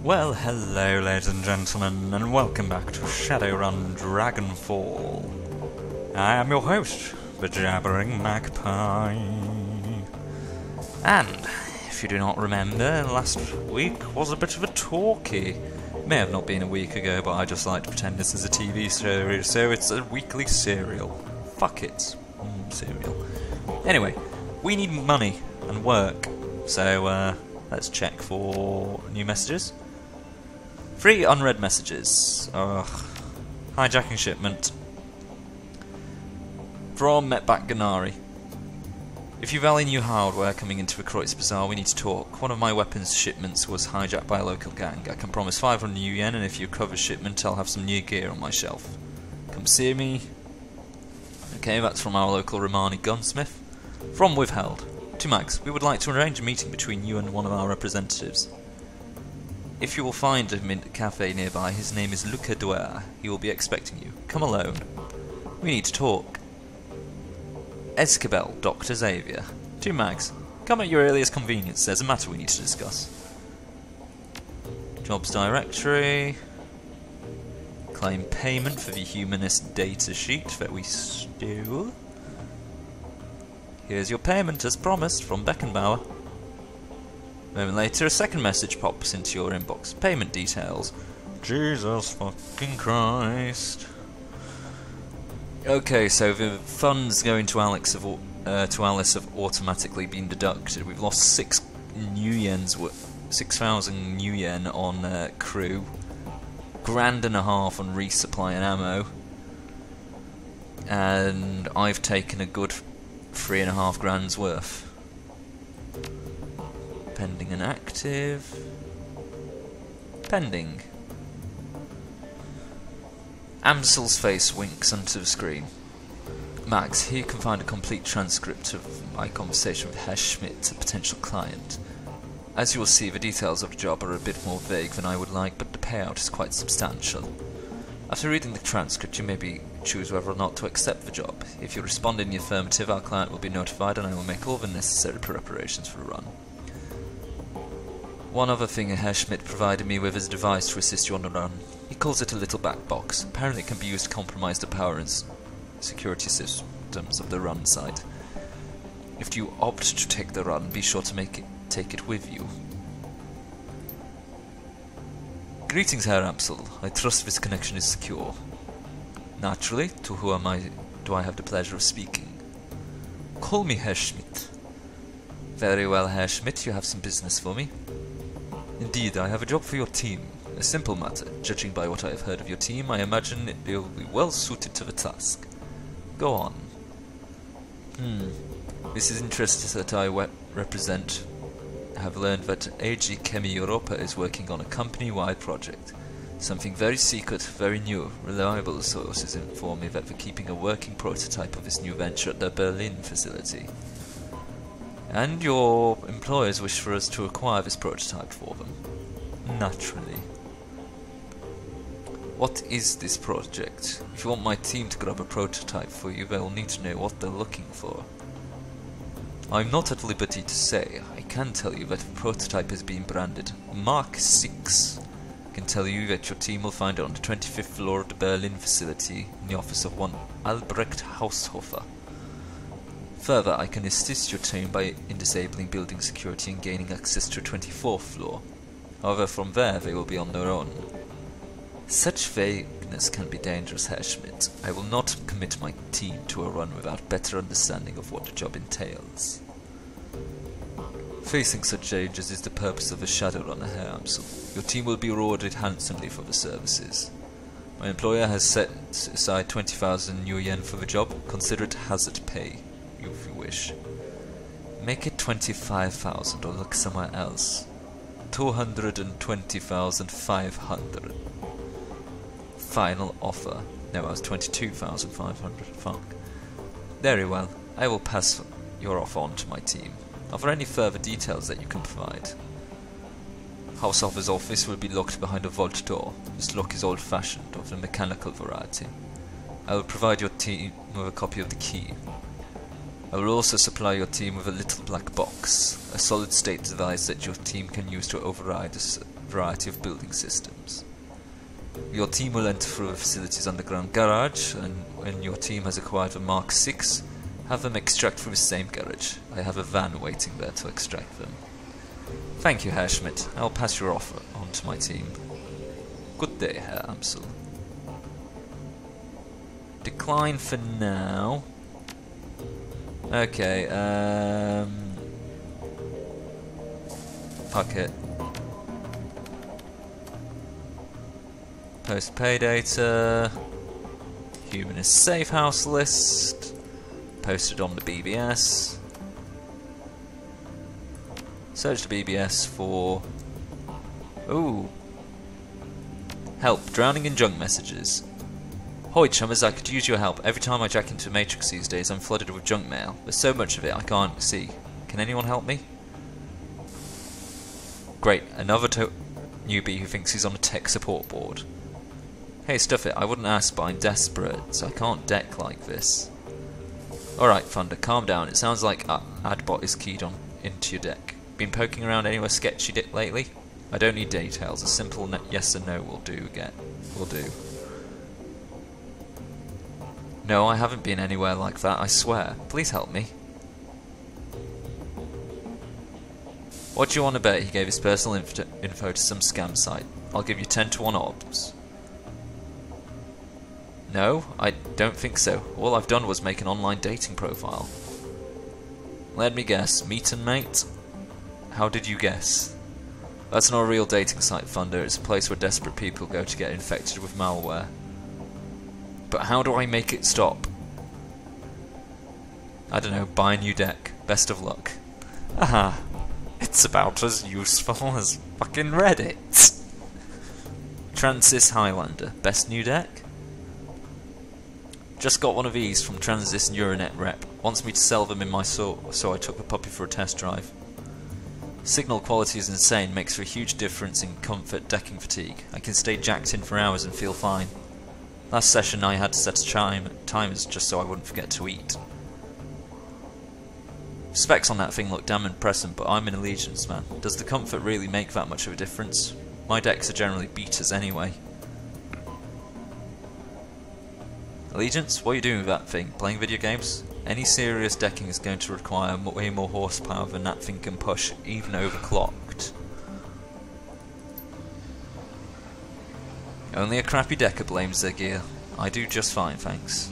Well, hello ladies and gentlemen, and welcome back to Shadowrun Dragonfall. I am your host, the Jabbering Magpie. And, if you do not remember, last week was a bit of a talkie. It may have not been a week ago, but I just like to pretend this is a TV series, so it's a weekly serial. Fuck it. Serial. Anyway, we need money and work, so let's check for new messages. 3 unread messages. Hijacking shipment. From Metback Ganari. If you value new hardware coming into Croix Bazaar, we need to talk. One of my weapons shipments was hijacked by a local gang. I can promise 500 new yen, and if you cover shipment, I'll have some new gear on my shelf. Come see me. Okay, that's from our local Romani gunsmith. From Withheld. To Max, we would like to arrange a meeting between you and one of our representatives. If you will find him in a cafe nearby, his name is Luca Duer. He will be expecting you. Come alone. We need to talk. Escabel, Dr. Xavier. To Mags. Come at your earliest convenience. There's a matter we need to discuss. Jobs directory. Claim payment for the humanist data sheet that we stole. Here's your payment as promised from Beckenbauer. A moment later, a second message pops into your inbox. Payment details. Jesus fucking Christ. Okay, so the funds going to Alice have automatically been deducted. We've lost 6,000 new yen on crew, £1,500 on resupply and ammo, and I've taken a good 3.5 grand's worth. Pending and active. Pending. Amsel's face winks onto the screen. Max, here you can find a complete transcript of my conversation with Herr Schmidt, a potential client. As you will see, the details of the job are a bit more vague than I would like, but the payout is quite substantial. After reading the transcript, you may choose whether or not to accept the job. If you respond in the affirmative, our client will be notified and I will make all the necessary preparations for the run. One other thing Herr Schmidt provided me with is a device to assist you on the run. He calls it a little black box. Apparently it can be used to compromise the power and security systems of the run site. If you opt to take the run, be sure to take it with you. Greetings, Herr Amsel. I trust this connection is secure. Naturally, to whom do I have the pleasure of speaking? Call me Herr Schmidt. Very well, Herr Schmidt, you have some business for me. Indeed, I have a job for your team. A simple matter. Judging by what I have heard of your team, I imagine it will be well suited to the task. Go on. This is interesting that I represent. I have learned that AG Chemi Europa is working on a company-wide project. Something very secret, very new. Reliable sources inform me that they're keeping a working prototype of this new venture at their Berlin facility. And your employers wish for us to acquire this prototype for them. Naturally. What is this project? If you want my team to grab a prototype for you, they'll need to know what they're looking for. I'm not at liberty to say. I can tell you that the prototype has been branded Mark 6. I can tell you that your team will find it on the 25th floor of the Berlin facility in the office of one Albrecht Haushofer. Further, I can assist your team in disabling building security and gaining access to the 24th floor. However, from there they will be on their own. Such vagueness can be dangerous, Herr Schmidt. I will not commit my team to a run without better understanding of what the job entails. Facing such dangers is the purpose of a Shadowrunner, Herr Amsel. Your team will be rewarded handsomely for the services. My employer has set aside 20,000 new yen for the job. Consider it hazard pay, if you wish. Make it 25,000 or look somewhere else. 220,500. Final offer. No, I was 22,500. Fuck. Very well. I will pass your offer on to my team. Are there any further details that you can provide? Haushofer's office will be locked behind a vault door. This lock is old-fashioned, of the mechanical variety. I will provide your team with a copy of the key. I will also supply your team with a little black box, a solid-state device that your team can use to override a variety of building systems. Your team will enter through the facility's underground garage, and when your team has acquired the Mark 6, have them extract from the same garage. I have a van waiting there to extract them. Thank you, Herr Schmidt. I'll pass your offer on to my team. Good day, Herr Amsel. Decline for now. Okay, fuck it. Post pay data. Humanist safe house list. Posted on the BBS. Search the BBS for... Ooh. Help. Drowning in junk messages. Hoi chummers, I could use your help. Every time I jack into Matrix these days, I'm flooded with junk mail. There's so much of it I can't see. Can anyone help me? Great, another newbie who thinks he's on a tech support board. Hey, stuff it, I wouldn't ask, but I'm desperate, so I can't deck like this. Alright, Thunder, calm down. It sounds like Adbot is keyed on into your deck. Been poking around anywhere sketchy lately? I don't need details. A simple yes and no will do. Will do. No, I haven't been anywhere like that, I swear. Please help me. What do you want to bet he gave his personal info to some scam site? I'll give you 10 to 1 odds. No, I don't think so. All I've done was make an online dating profile. Let me guess, meet and mate? How did you guess? That's not a real dating site, Thunder. It's a place where desperate people go to get infected with malware. But how do I make it stop? I don't know, buy a new deck. Best of luck. Aha. It's about as useful as fucking Reddit. Transis Highlander. Best new deck? Just got one of these from Transis Euronet Rep. Wants me to sell them in my so I took the puppy for a test drive. Signal quality is insane, makes for a huge difference in comfort decking fatigue. I can stay jacked in for hours and feel fine. Last session I had to set timers just so I wouldn't forget to eat. Specs on that thing look damn impressive, but I'm in Allegiance, man. Does the comfort really make that much of a difference? My decks are generally beaters anyway. Allegiance, what are you doing with that thing? Playing video games? Any serious decking is going to require way more horsepower than that thing can push, even overclocked. Only a crappy decker blames their gear. I do just fine, thanks.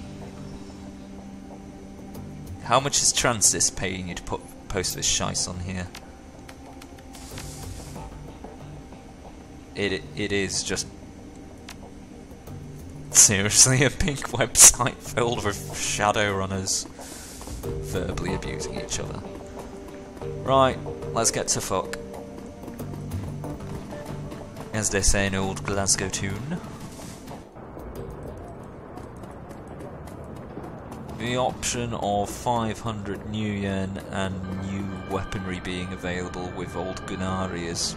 How much is Transis paying you to post this shice on here? It is just seriously a pink website filled with Shadowrunners verbally abusing each other. Right, let's get to fuck. As they say in old Glasgow tune. The option of 500 new yen and new weaponry being available with old Gunari is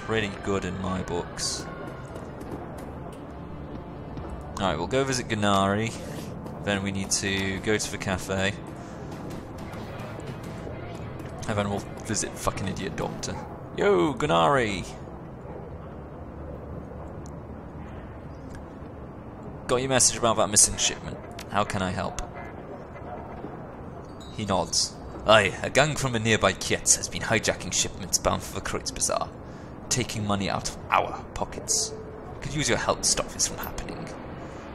pretty good in my books. Alright, we'll go visit Gunari. Then we need to go to the cafe. And then we'll visit fucking idiot doctor. Yo, Gunari! Got your message about that missing shipment. How can I help? He nods. Aye, a gang from a nearby Kietz has been hijacking shipments bound for the Kreutz Bazaar, taking money out of our pockets. Could use your help to stop this from happening.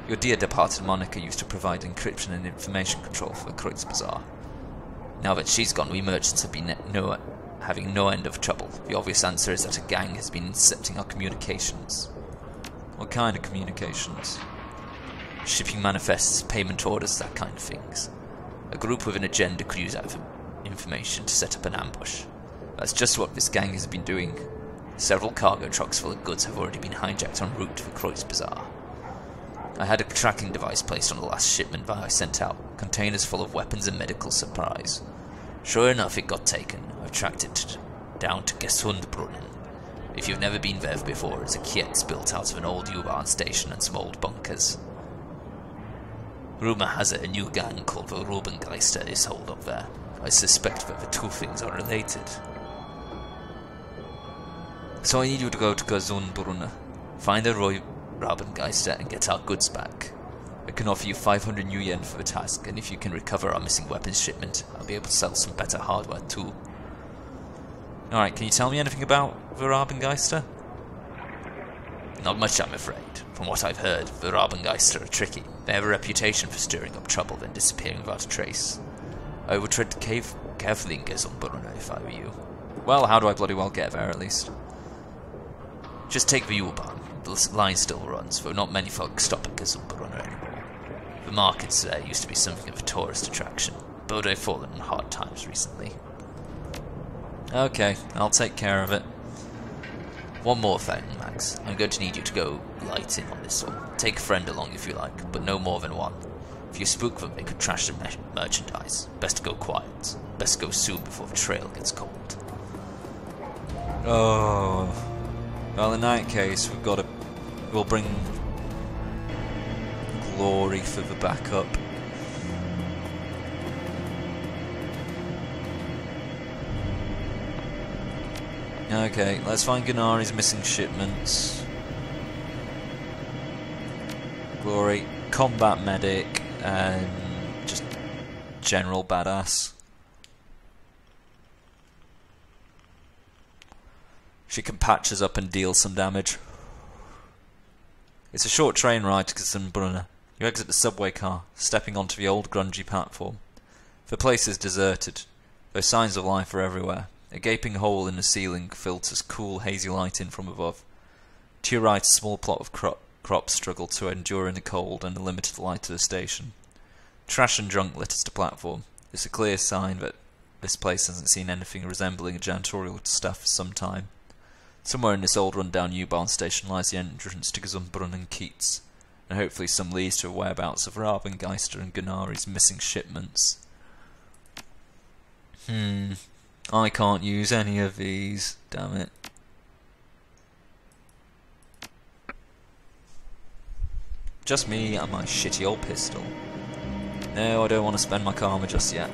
Your dear departed Monica used to provide encryption and information control for the Kreutz Bazaar. Now that she's gone, we merchants have been having no end of trouble. The obvious answer is that a gang has been intercepting our communications. What kind of communications? Shipping manifests, payment orders, that kind of things. A group with an agenda could use that information to set up an ambush. That's just what this gang has been doing. Several cargo trucks full of goods have already been hijacked en route to the Kreutz Bazaar. I had a tracking device placed on the last shipment that I sent out, containers full of weapons and medical supplies. Sure enough, it got taken. I've tracked it down to Gesundbrunnen. If you've never been there before, it's a Kietz built out of an old U-Bahn station and some old bunkers. Rumour has it a new gang called the Robengeister is holed up there. I suspect that the two things are related. So I need you to go to Gesundbrunnen, find the Robengeister and get our goods back. I can offer you 500 new yen for the task, and if you can recover our missing weapons shipment, I'll be able to sell some better hardware too. Alright, can you tell me anything about the Robengeister? Not much, I'm afraid. From what I've heard, the Robengeister are tricky. They have a reputation for stirring up trouble, then disappearing without a trace. I would tread carefully in Gesundbrunnen if I were you. Well, how do I bloody well get there, at least? Just take the U-Bahn. The line still runs, though not many folk stop at Gesundbrunnen anymore. The markets there used to be something of a tourist attraction, but they've fallen on hard times recently. Okay, I'll take care of it. One more thing, Max. I'm going to need you to go light in on this one. Take a friend along if you like, but no more than one. If you spook them, they could trash the merchandise. Best to go quiet. Best to go soon before the trail gets cold. Oh. Well, in that case, we'll bring Glory for the backup. Okay, let's find Gennari's missing shipments. Glory, combat medic, and just general badass. She can patch us up and deal some damage. It's a short train ride to Gesundbrunnen. You exit the subway car, stepping onto the old grungy platform. The place is deserted, though signs of life are everywhere. A gaping hole in the ceiling filters cool, hazy light in from above. To your right, a small plot of crops struggle to endure in the cold and the limited light of the station. Trash and junk litters the platform. It's a clear sign that this place hasn't seen anything resembling a janitorial staff for some time. Somewhere in this old run-down U-Bahn station lies the entrance to Gesundbrunnen Keats, and hopefully some leads to the whereabouts of Robengeister and Gennari's missing shipments. I can't use any of these, damn it. Just me and my shitty old pistol. No, I don't want to spend my karma just yet.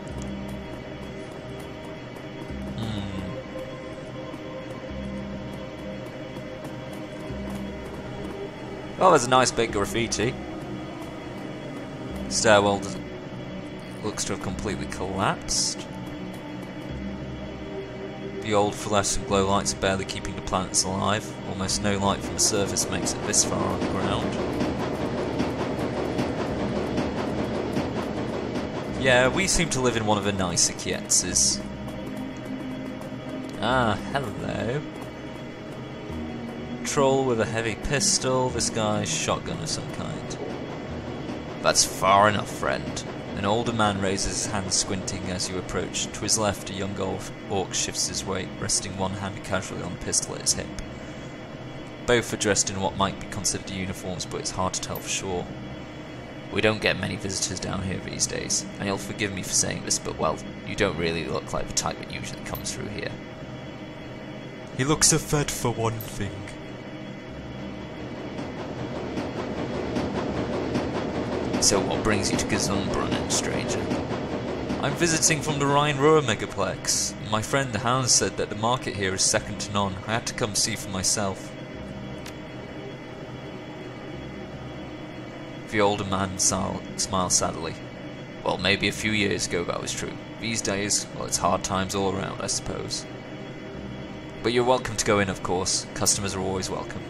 Oh, there's a nice big graffiti. Stairwell looks to have completely collapsed. The old fluorescent glow lights are barely keeping the planets alive. Almost no light from the surface makes it this far underground. Yeah, we seem to live in one of the nicer Kietzes. Ah, hello. Troll with a heavy pistol, this guy's shotgun of some kind. That's far enough, friend. An older man raises his hand, squinting as you approach. To his left, a young orc shifts his weight, resting one hand casually on the pistol at his hip. Both are dressed in what might be considered uniforms, but it's hard to tell for sure. We don't get many visitors down here these days, and you'll forgive me for saying this, but well, you don't really look like the type that usually comes through here. He looks a fed for one thing. So what brings you to Gesundbrunnen, stranger? I'm visiting from the Rhine-Ruhr megaplex. My friend the Hound said that the market here is second to none. I had to come see for myself. The older man smiled sadly. Well, maybe a few years ago that was true. These days, well, it's hard times all around, I suppose. But you're welcome to go in, of course. Customers are always welcome.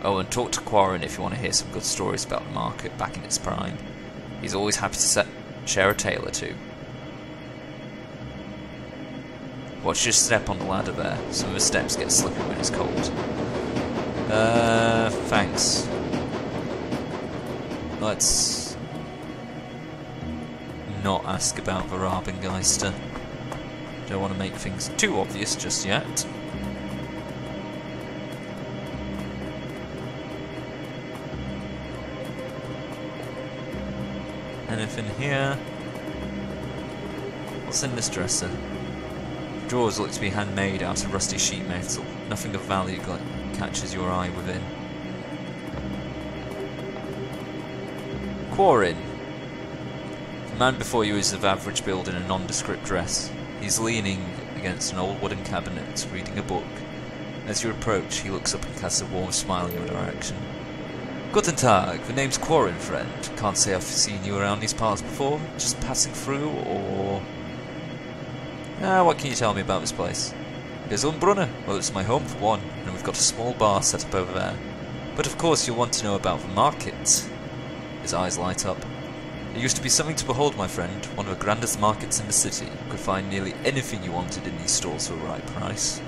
Oh, and talk to Quarren if you want to hear some good stories about the market back in its prime. He's always happy to share a tale or two. Watch your step on the ladder there. Some of the steps get slippery when it's cold. Thanks. Let's not ask about the Robengeister. Don't want to make things too obvious just yet. Anything here? What's in this dresser? Drawers look to be handmade out of rusty sheet metal. Nothing of value catches your eye within. Quarren, man before you is of average build in a nondescript dress. He's leaning against an old wooden cabinet, reading a book. As you approach, he looks up and casts a warm smile in your direction. Guten Tag, the name's Quarren, friend. Can't say I've seen you around these parts before. Just passing through, or... what can you tell me about this place? Gesundbrunner? Well, it's my home for one, and we've got a small bar set up over there. But of course you'll want to know about the market. His eyes light up. It used to be something to behold, my friend. One of the grandest markets in the city. You could find nearly anything you wanted in these stores for the right price.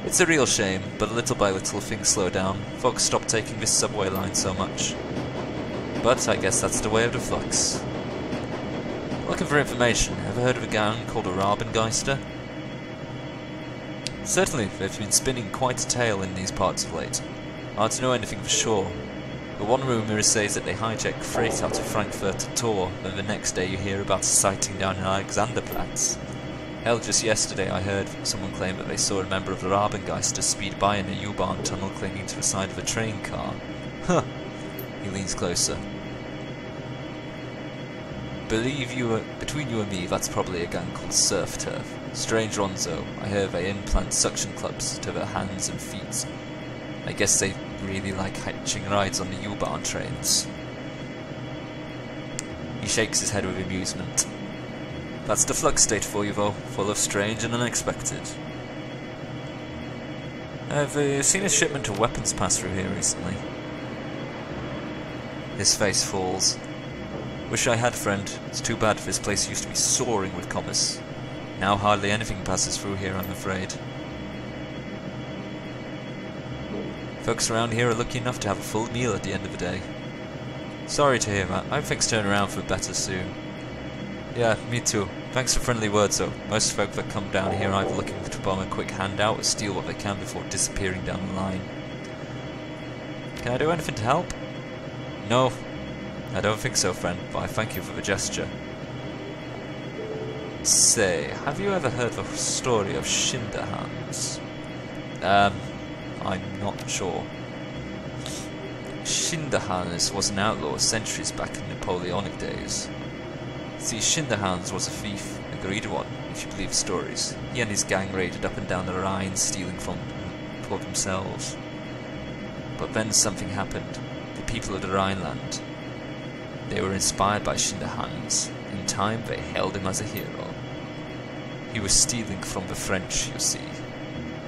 It's a real shame, but little by little things slow down. Folks stop taking this subway line so much. But I guess that's the way of the flux. Looking for information. Ever heard of a gang called a Rabengeister? Certainly, they've been spinning quite a tale in these parts of late. Hard to know anything for sure. But one rumour says that they hijack freight out of Frankfurt to Tor, then the next day you hear about a sighting down in Alexanderplatz. Hell, just yesterday I heard someone claim that they saw a member of the Rabengeister speed by in a U-Bahn tunnel clinging to the side of a train car. Huh. He leans closer. Between you and me, that's probably a gang called Surf Turf. Strange Ronzo. I hear they implant suction clubs to their hands and feet. I guess they really like hitching rides on the U-Bahn trains. He shakes his head with amusement. That's the flux state for you, though, full of strange and unexpected. I've seen a shipment of weapons pass through here recently. His face falls. Wish I had, friend. It's too bad, this place used to be soaring with commerce. Now hardly anything passes through here, I'm afraid. Folks around here are lucky enough to have a full meal at the end of the day. Sorry to hear that. I hope things turn around for better soon. Yeah, me too. Thanks for friendly words though. Most folk that come down here are either looking to bomb a quick handout or steal what they can before disappearing down the line. Can I do anything to help? No, I don't think so, friend, but I thank you for the gesture. Say, have you ever heard the story of Schinderhands? I'm not sure. Schinderhands was an outlaw centuries back in Napoleonic days. See, Schinderhands was a thief, a greedy one, if you believe stories. He and his gang raided up and down the Rhine, stealing for themselves. But then something happened. The people of the Rhineland, they were inspired by Schinderhands. In time, they hailed him as a hero. He was stealing from the French, you see.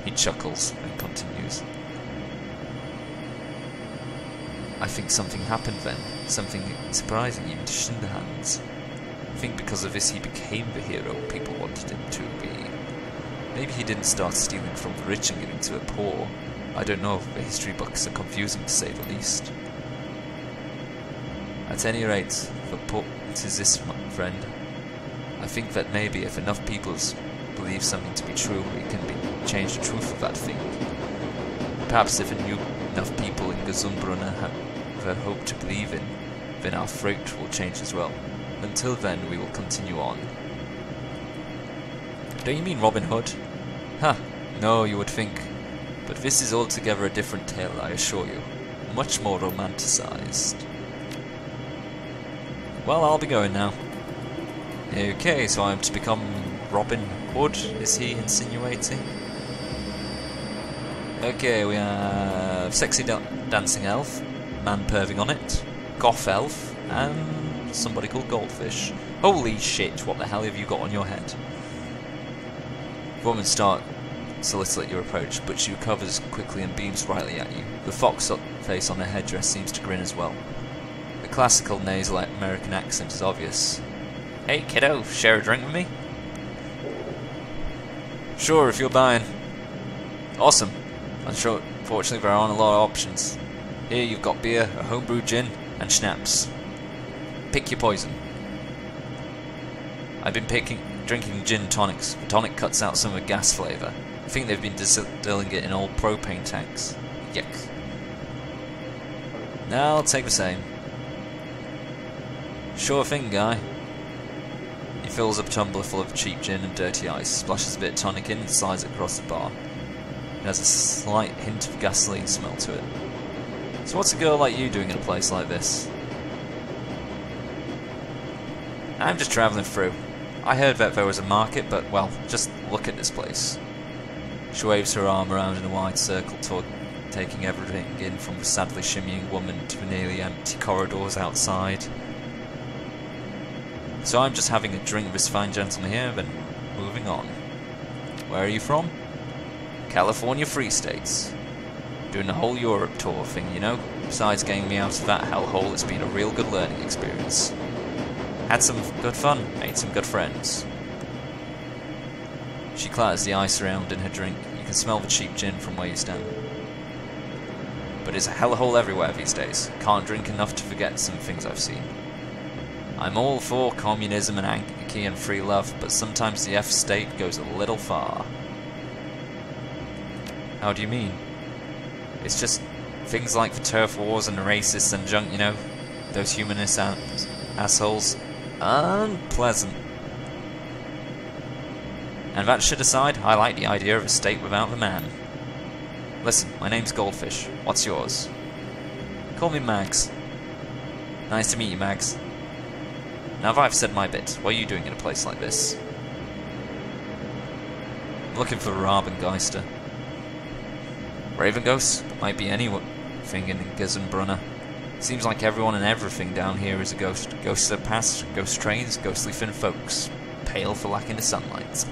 He chuckles and continues. I think something happened then, something surprising even to Schinderhands. I think because of this he became the hero people wanted him to be. Maybe he didn't start stealing from the rich and giving to the poor. I don't know, the history books are confusing to say the least. At any rate, the point is this, my friend. I think that maybe if enough people believe something to be true, it can change the truth of that thing. Perhaps if enough people in Gesundbrunner have a hope to believe in, then our freight will change as well. Until then, we will continue on. Don't you mean Robin Hood? Ha! No, you would think. But this is altogether a different tale, I assure you. Much more romanticized. Well, I'll be going now. Okay, so I'm to become Robin Hood, is he insinuating? Okay, we have sexy dancing elf, man perving on it, goth elf, and somebody called Goldfish. Holy shit, what the hell have you got on your head? The woman starts to little at your approach, but she recovers quickly and beams brightly at you. The fox face on her headdress seems to grin as well. The classical nasal American accent is obvious. Hey kiddo, share a drink with me? Sure, if you're buying. Awesome. I'm sure, fortunately there aren't a lot of options. Here you've got beer, a homebrewed gin, and schnapps. Pick your poison. I've been drinking gin tonics. The tonic cuts out some of the gas flavour. I think they've been distilling it in old propane tanks. Yuck. Now I'll take the same. Sure thing, guy. He fills up a tumbler full of cheap gin and dirty ice, splashes a bit of tonic in and slides it across the bar. It has a slight hint of gasoline smell to it. So what's a girl like you doing in a place like this? I'm just travelling through. I heard that there was a market, but, well, just look at this place. She waves her arm around in a wide circle, taking everything in from the sadly shimmying woman to the nearly empty corridors outside. So I'm just having a drink with this fine gentleman here, then moving on. Where are you from? California Free States. Doing the whole Europe tour thing, you know? Besides getting me out of that hellhole, it's been a real good learning experience. Had some good fun, made some good friends. She clatters the ice around in her drink. You can smell the cheap gin from where you stand. But it's a hellhole everywhere these days. Can't drink enough to forget some things I've seen. I'm all for communism and anarchy and free love, but sometimes the F-state goes a little far. How do you mean? It's just things like the turf wars and the racists and junk, you know? Those humanist assholes. Unpleasant. And that shit aside, I like the idea of a state without the man. Listen, my name's Goldfish. What's yours? Call me Mags. Nice to meet you, Mags. Now that I've said my bit, what are you doing in a place like this? I'm looking for Rabengeister. Raven ghosts? Might be anything in Gizenbrunner. Seems like everyone and everything down here is a ghost. Ghosts that pass, ghost trains, ghostly thin folks. Pale for lacking the sunlight.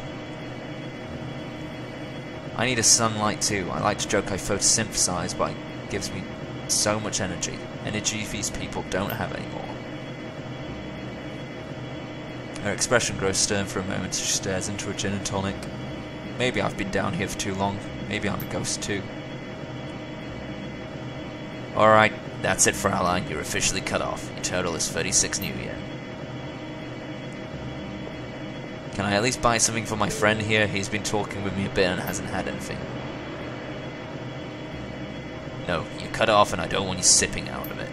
I need a sunlight too. I like to joke I photosynthesize, but it gives me so much energy. Energy these people don't have anymore. Her expression grows stern for a moment as she stares into a gin and tonic. Maybe I've been down here for too long. Maybe I'm a ghost too. Alright, that's it, Fraulein. You're officially cut off. Your total is 36 new yen. Can I at least buy something for my friend here? He's been talking with me a bit and hasn't had anything. No, you cut off and I don't want you sipping out of it.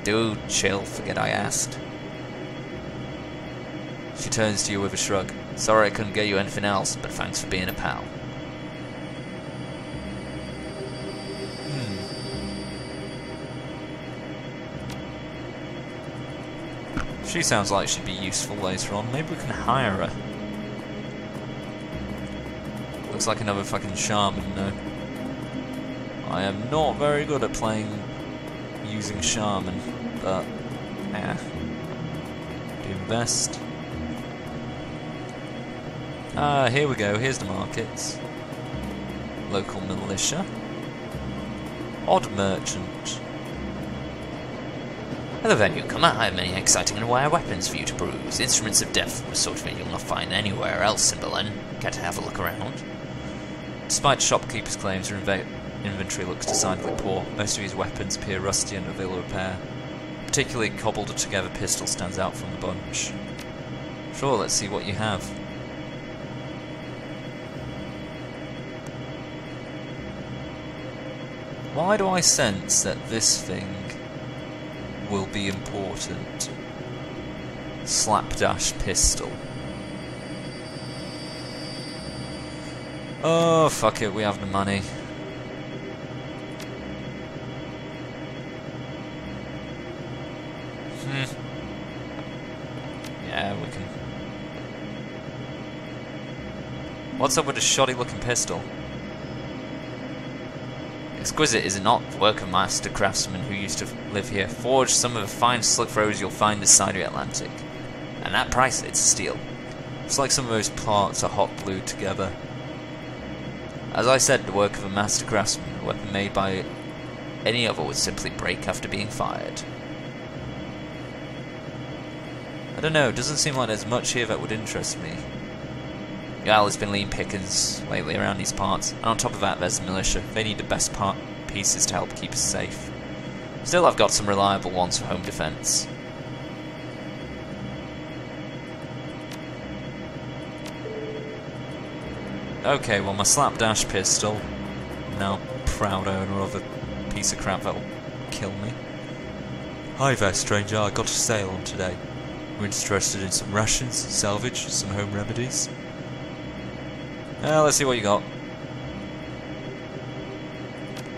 Dude, chill, forget I asked. She turns to you with a shrug. Sorry I couldn't get you anything else, but thanks for being a pal. She sounds like she'd be useful later on. Maybe we can hire her. Looks like another fucking shaman, no? I am not very good at playing using shaman, but do my best. Here we go. Here's the markets. Local militia. Odd merchant. Hello there, newcomer. I have many exciting and rare weapons for you to peruse. Instruments of death, the sort of thing you'll not find anywhere else in Berlin. Care to have a look around? Despite shopkeepers' claims, her inventory looks decidedly poor. Most of his weapons appear rusty and of ill repair. A particularly cobbled together pistol stands out from the bunch. Sure, let's see what you have. Why do I sense that this thing will be important? Slapdash pistol. Oh, fuck it, we have the money. Yeah, we can. What's up with a shoddy looking pistol? Exquisite, is it not? The work of master craftsmen who used to live here. Forged some of the finest slick throws you'll find this side of the Atlantic. And that price, it's a steal. It's like some of those parts are hot glued together. As I said, the work of a master craftsman, a weapon made by any other would simply break after being fired. I don't know, it doesn't seem like there's much here that would interest me. Yal has been lean pickings lately around these parts, and on top of that there's the militia. They need the best pieces to help keep us safe. Still, I've got some reliable ones for home defense. Okay, well my slapdash pistol, now proud owner of a piece of crap that'll kill me. Hi there, stranger, I got a sale on today. We're interested in some rations, salvage, some home remedies. Let's see what you got.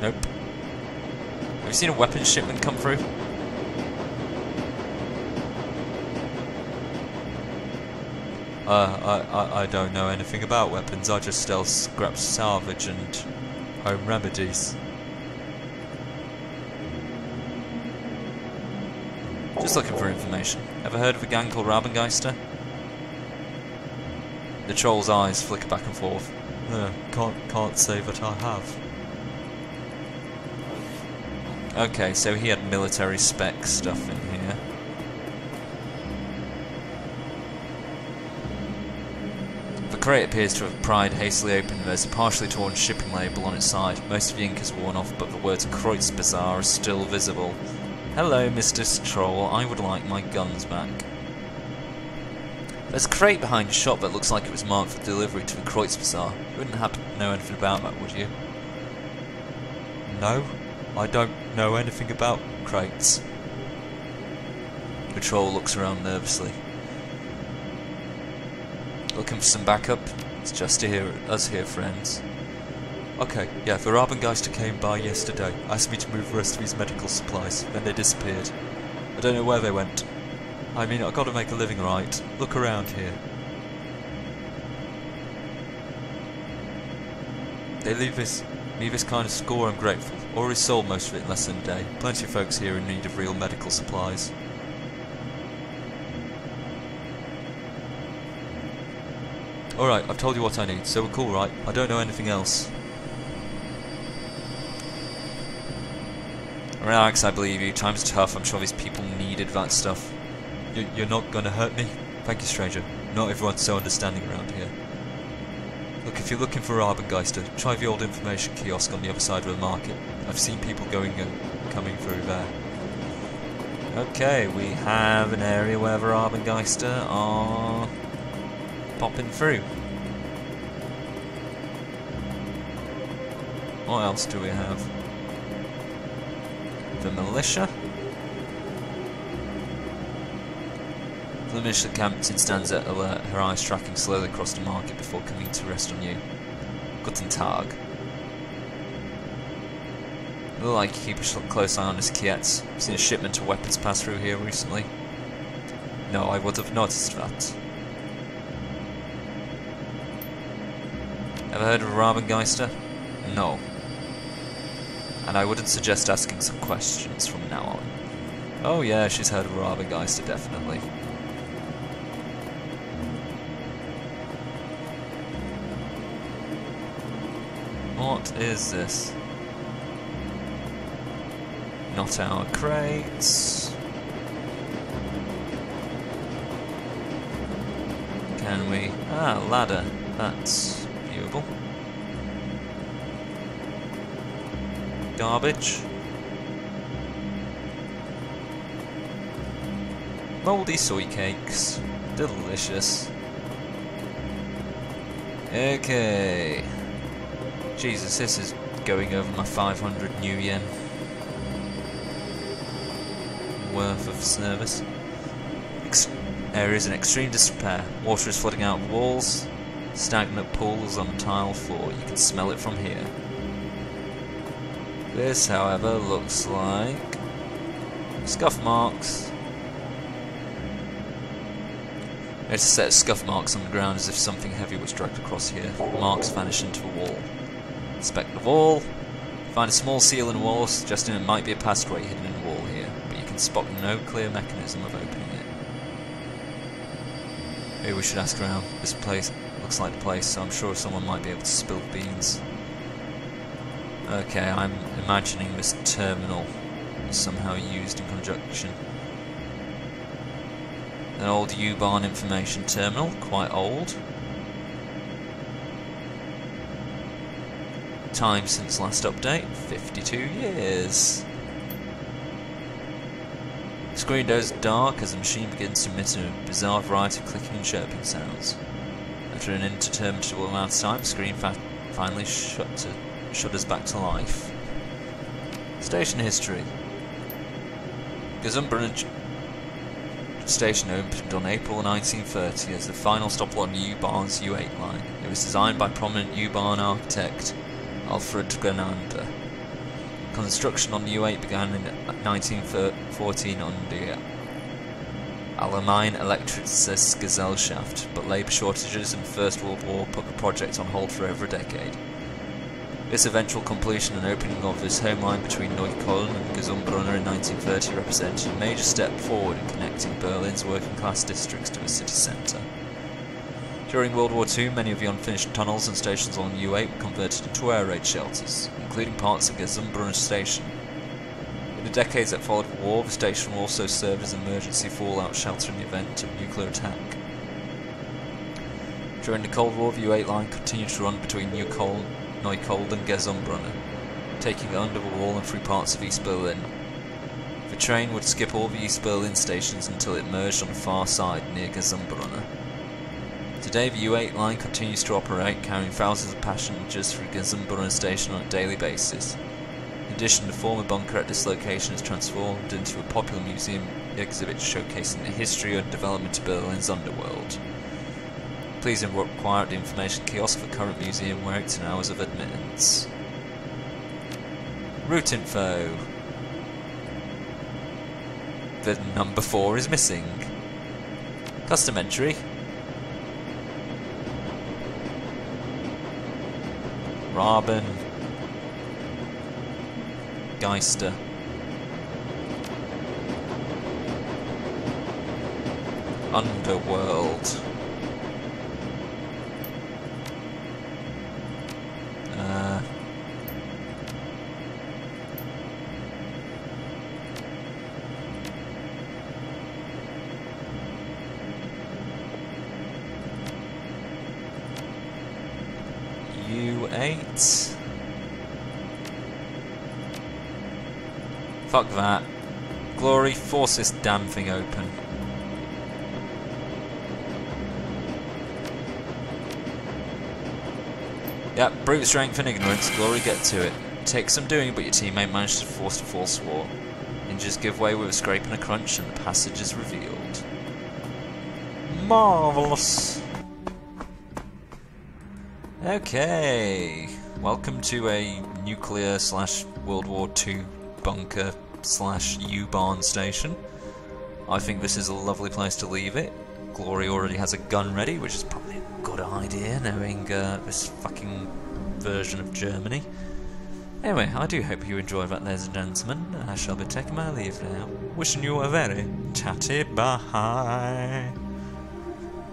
Nope. Have you seen a weapons shipment come through? I don't know anything about weapons. I just sell scrap salvage and home remedies. Just looking for information. Ever heard of a gang called Rabengeister? The troll's eyes flicker back and forth. Can't say that I have. Okay, so he had military spec stuff in here. The crate appears to have pried hastily open. There's a partially torn shipping label on its side. Most of the ink is worn off, but the words Kreuzbazaar are still visible. Hello, Mr. Troll. I would like my guns back. There's a crate behind your shop that looks like it was marked for delivery to the Kreuzbazaar. You wouldn't happen to know anything about that, would you? No, I don't know anything about crates. The troll looks around nervously. Looking for some backup? It's just us here, friends. Okay, yeah, the Rabengeister came by yesterday, asked me to move the rest of his medical supplies, then they disappeared. I don't know where they went. I mean, I've got to make a living, right? Look around here. They leave this kind of score, I'm grateful. Already sold most of it in less than a day. Plenty of folks here in need of real medical supplies. Alright, I've told you what I need, so we're cool, right? I don't know anything else. Relax, I believe you. Time's tough. I'm sure these people needed that stuff. You're not gonna hurt me? Thank you, stranger. Not everyone's so understanding around here. Look, if you're looking for Rabengeister, try the old information kiosk on the other side of the market. I've seen people going and coming through there. Okay, we have an area where the Rabengeister are popping through. What else do we have? The militia. The militia captain stands at alert, her eyes tracking slowly across the market before coming to rest on you. Guten Tag. Look like you keep a close eye on his Kiets. Seen a shipment of weapons pass through here recently? No, I would have noticed that. Ever heard of a Rabengeister? No. And I wouldn't suggest asking some questions from now on. Oh yeah, she's heard of a Rabengeister, definitely. What is this? Not our crates. Can we... Ah, ladder. That's viewable. Garbage. Mouldy soy cakes. Delicious. Okay. Jesus, this is going over my 500 new yen worth of service. Areas in extreme disrepair. Water is flooding out of walls. Stagnant pools on the tile floor. You can smell it from here. This, however, looks like scuff marks. There's a set of scuff marks on the ground as if something heavy was dragged across here. Marks vanish into a wall. Inspect the wall. Find a small seal in the wall suggesting it might be a passageway hidden in the wall here, but you can spot no clear mechanism of opening it. Maybe we should ask around. This place looks like the place, so I'm sure someone might be able to spill the beans. Okay, I'm imagining this terminal is somehow used in conjunction. An old U-Bahn information terminal, quite old. Time since last update, 52 years. The screen goes dark as the machine begins to emit a bizarre variety of clicking and chirping sounds. After an interminable amount of time, the screen finally shudders back to life. Station history. Gazumbridge station opened on April 1930 as the final stop on U-Bahn's U8 line. It was designed by prominent U-Bahn architect Alfred Grenander. Construction on U8 began in 1914 on the Allgemeine Elektrisches Gesellschaft, but labour shortages in the First World War put the project on hold for over a decade. Its eventual completion and opening of this home line between Neukölln and Gesundbrunnen in 1930 represented a major step forward in connecting Berlin's working class districts to the city centre. During World War II, many of the unfinished tunnels and stations along U8 were converted into air raid shelters, including parts of Gesundbrunnen station. In the decades that followed the war, the station will also serve as an emergency fallout shelter in the event of nuclear attack. During the Cold War, the U8 line continued to run between Neukölln and Gesundbrunnen, taking it under the wall and through parts of East Berlin. The train would skip all the East Berlin stations until it merged on the far side near Gesundbrunnen. Today the U8 line continues to operate, carrying thousands of passengers through Gesundbrunnen station on a daily basis. In addition, the former bunker at this location is transformed into a popular museum exhibit showcasing the history and development of Berlin's underworld. Please inquire at the information kiosk for current museum rates and hours of admittance. Route info. The number 4 is missing. Custom entry. Raben. Geister. Underworld. U8. Fuck that. Glory, force this damn thing open. Yep, brute strength and ignorance. Glory, get to it. Take some doing, but your teammate managed to force a false wall. Ninjas give way with a scrape and a crunch, and the passage is revealed. Marvellous! Okay, welcome to a nuclear / World War II bunker / U-barn station. I think this is a lovely place to leave it. Glory already has a gun ready, which is probably a good idea, knowing this fucking version of Germany. Anyway, I do hope you enjoy that, ladies and gentlemen. I shall be taking my leave now. Wishing you a very tatty bye.